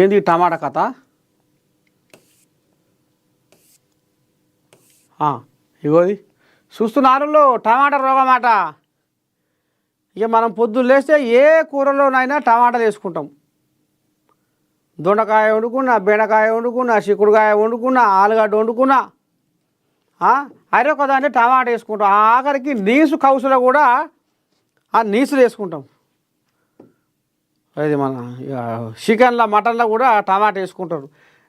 ఏంది టమాటా కథ? ఇగోది చూస్తున్నారు టమాటా రోగం అట. ఇక మనం పొద్దున్న లేస్తే ఏ కూరలోనైనా టమాటాలు వేసుకుంటాం. దొండకాయ వండుకున్నా, బెండకాయ వండుకున్నా, చిక్కుడుకాయ వండుకున్నా, ఆలుగడ్డ వండుకున్నా, అరొకదాన్ని టమాటా వేసుకుంటాం. ఆఖరికి నీసు కౌసులో కూడా ఆ నీసులు వేసుకుంటాం. అది మన చికెన్లో మటన్లో కూడా టమాటా వేసుకుంటారు.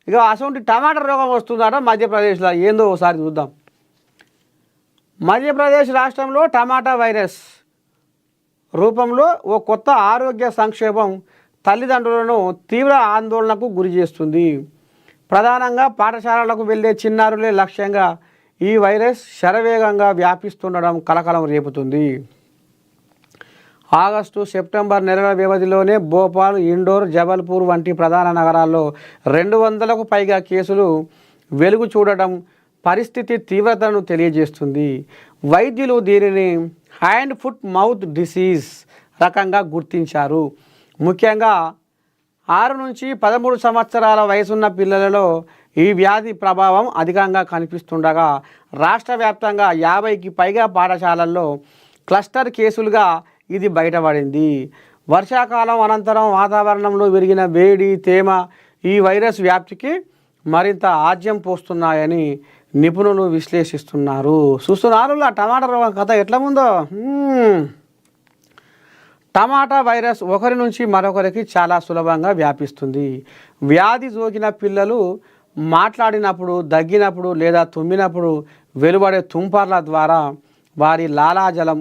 ఇక అటువంటి టమాటా రోగం వస్తుందట మధ్యప్రదేశ్లో. ఏందో ఒకసారి చూద్దాం. మధ్యప్రదేశ్ రాష్ట్రంలో టమాటా వైరస్ రూపంలో ఓ కొత్త ఆరోగ్య సంక్షేమం తల్లిదండ్రులను తీవ్ర ఆందోళనకు గురి చేస్తుంది. ప్రధానంగా పాఠశాలలకు వెళ్ళే చిన్నారులే లక్ష్యంగా ఈ వైరస్ శరవేగంగా వ్యాపిస్తుండడం కలకలం రేపుతుంది. ఆగస్టు, సెప్టెంబర్ నెలల వ్యవధిలోనే భోపాల్, ఇండోర్, జబల్పూర్ వంటి ప్రధాన నగరాల్లో 200కు పైగా కేసులు వెలుగు చూడడం పరిస్థితి తీవ్రతను తెలియజేస్తుంది. వైద్యులు దీనిని హ్యాండ్ ఫుట్ మౌత్ డిసీజ్ రకంగా గుర్తించారు. ముఖ్యంగా 6 నుంచి 13 సంవత్సరాల వయసున్న పిల్లలలో ఈ వ్యాధి ప్రభావం అధికంగా కనిపిస్తుండగా రాష్ట్ర వ్యాప్తంగా 50కి పైగా పాఠశాలల్లో క్లస్టర్ కేసులుగా ఇది బయటపడింది. వర్షాకాలం అనంతరం వాతావరణంలో పెరిగిన వేడి, తేమ ఈ వైరస్ వ్యాప్తికి మరింత ఆజ్యం పోస్తున్నాయని నిపుణులు విశ్లేషిస్తున్నారు. చూస్తున్నారు టమాటా రోగం కథ ఎట్లా ఉందో. టమాటా వైరస్ ఒకరి నుంచి మరొకరికి చాలా సులభంగా వ్యాపిస్తుంది. వ్యాధి సోకిన పిల్లలు మాట్లాడినప్పుడు, దగ్గినప్పుడు లేదా తుమ్మినప్పుడు వెలువడే తుంపర్ల ద్వారా, వారి లాలాజలం,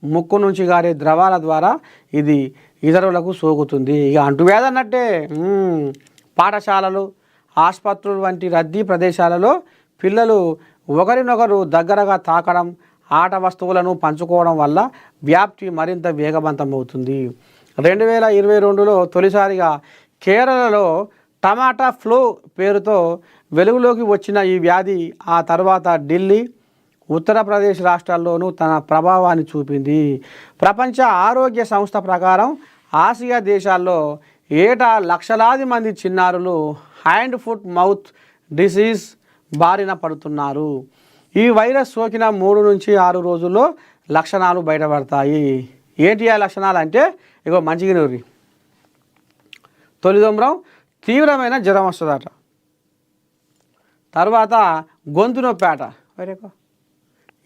ముక్కు నుంచి గారే ద్రవాల ద్వారా ఇది ఇతరులకు సోకుతుంది. ఇక అంటువ్యాధి అన్నట్టే. పాఠశాలలు, ఆసుపత్రులు వంటి రద్దీ ప్రదేశాలలో పిల్లలు ఒకరినొకరు దగ్గరగా తాకడం, ఆట వస్తువులను పంచుకోవడం వల్ల వ్యాప్తి మరింత వేగవంతమవుతుంది. 2022లో తొలిసారిగా కేరళలో టమాటా ఫ్లూ పేరుతో వెలుగులోకి వచ్చిన ఈ వ్యాధి ఆ తర్వాత ఢిల్లీ, ఉత్తరప్రదేశ్ రాష్ట్రాల్లోనూ తన ప్రభావాన్ని చూపింది. ప్రపంచ ఆరోగ్య సంస్థ ప్రకారం ఆసియా దేశాల్లో ఏటా లక్షలాది మంది చిన్నారులు హ్యాండ్ ఫుట్ మౌత్ డిసీజ్ బారిన పడుతున్నారు. ఈ వైరస్ సోకిన 3 నుంచి 6 రోజుల్లో లక్షణాలు బయటపడతాయి. ఏంటి ఆ లక్షణాలు అంటే, ఇగో మంచిగా నూరి తొలిదొమ్రం, తీవ్రమైన జ్వరం వస్తుందట. తర్వాత గొంతు నొప్పాట. వేరేకో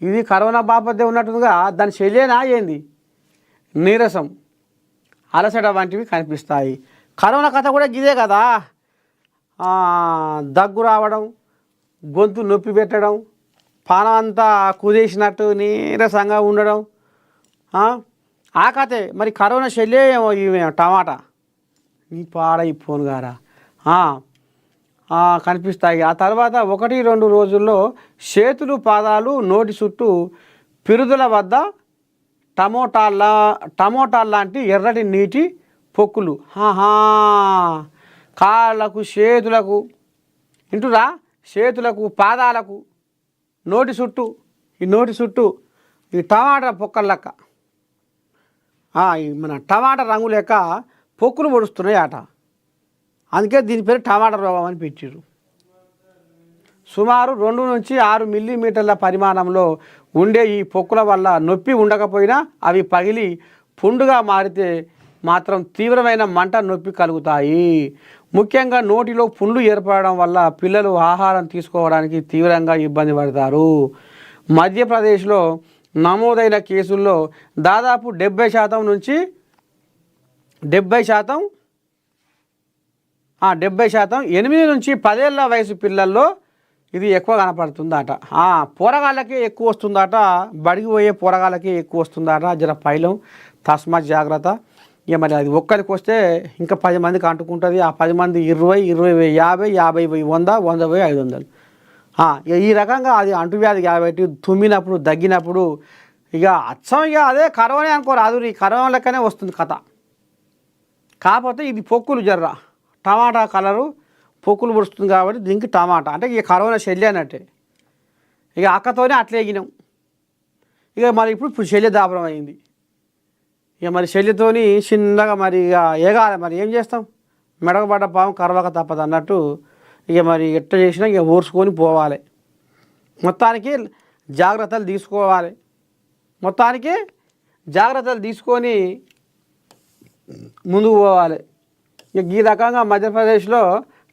ఇది కరోనా బాపద్దే ఉన్నట్టుగా దాని శల్యేనా ఏంది, నీరసం, అలసట వంటివి కనిపిస్తాయి. కరోనా కథ కూడా గిదే కదా. దగ్గు రావడం, గొంతు నొప్పి పెట్టడం, పానం అంతా కుదేసినట్టు నీరసంగా ఉండడం, ఆ కథే. మరి కరోనా శల్యే ఏమో టమాటా నీ పాడై ఫోన్ గారా కనిపిస్తాయి. ఆ తర్వాత 1-2 రోజుల్లో చేతులు, పాదాలు, నోటి చుట్టూ పిరుదుల వద్ద టమోటాల్ లాంటి ఎర్రటి నీటి పొక్కులు, కాళ్ళకు, చేతులకు, ఇంటురా చేతులకు, పాదాలకు, నోటి చుట్టూ ఈ టమాటా పొక్కల లెక్క, మన టమాటా రంగు లెక్క పొక్కులు పొడుస్తున్నాయి అట. అందుకే దీని పేరు టమాటా రోగం అని పెట్టారు. సుమారు 2 నుంచి 6 మిల్లీమీటర్ల పరిమాణంలో ఉండే ఈ పొక్కుల వల్ల నొప్పి ఉండకపోయినా అవి పగిలి పుండుగా మారితే మాత్రం తీవ్రమైన మంట, నొప్పి కలుగుతాయి. ముఖ్యంగా నోటిలో పుండ్లు ఏర్పడడం వల్ల పిల్లలు ఆహారం తీసుకోవడానికి తీవ్రంగా ఇబ్బంది పడతారు. మధ్యప్రదేశ్లో నమోదైన కేసుల్లో దాదాపు 70% నుంచి 70% 8 నుంచి 10 ఏళ్ళ వయసు పిల్లల్లో ఇది ఎక్కువ కనపడుతుందట. పోరగాళ్ళకే ఎక్కువ వస్తుందట, బడికి పోయే పోరగాళ్ళకే ఎక్కువ వస్తుందట. జర పైలం తస్మాత్ జాగ్రత్త. ఇక మరి అది ఒక్కరికి వస్తే ఇంకా 10 మందికి అంటుకుంటుంది. ఆ 10 మంది 20, 20, 50, 50, 100, 100, 500. ఈ రకంగా అది అంటువ్యాధి కాబట్టి తుమ్మినప్పుడు, దగ్గినప్పుడు ఇక అచ్చం ఇక అదే కరోనా అనుకోరాదు, ఈ కరోనా లెక్కనే వస్తుంది కథ. కాకపోతే ఇది పొక్కులు జర్ర టమాటా కలరు పొక్కులు పొడుస్తుంది కాబట్టి దీనికి టమాటా అంటే ఇక కరోనా శల్య అన్నట్టే. ఇక అక్కతోనే అట్లే ఎగినాం. ఇక మరి ఇప్పుడు శల్య దాపరం అయింది. ఇక మరి శల్యతోని చిన్నగా మరి ఇక ఎగాలి. మరి ఏం చేస్తాం, మెడకు పడ్డ పాము కరవక తప్పదు అన్నట్టు ఇక మరి ఎట్ట చేసినా ఇక ఊర్చుకొని పోవాలి. మొత్తానికి జాగ్రత్తలు తీసుకోవాలి. మొత్తానికి జాగ్రత్తలు తీసుకొని ముందుకు పోవాలి. ఇక ఈ రకంగా మధ్యప్రదేశ్లో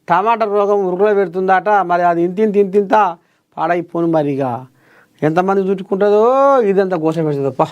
టమాటా రోగం ఉరుగులో పెడుతుందట. మరి అది ఇంతింత పాడైపోను. మరి ఇక ఎంతమంది చుట్టుకుంటుందో ఇదంతా గోస పెడుతుందప్ప.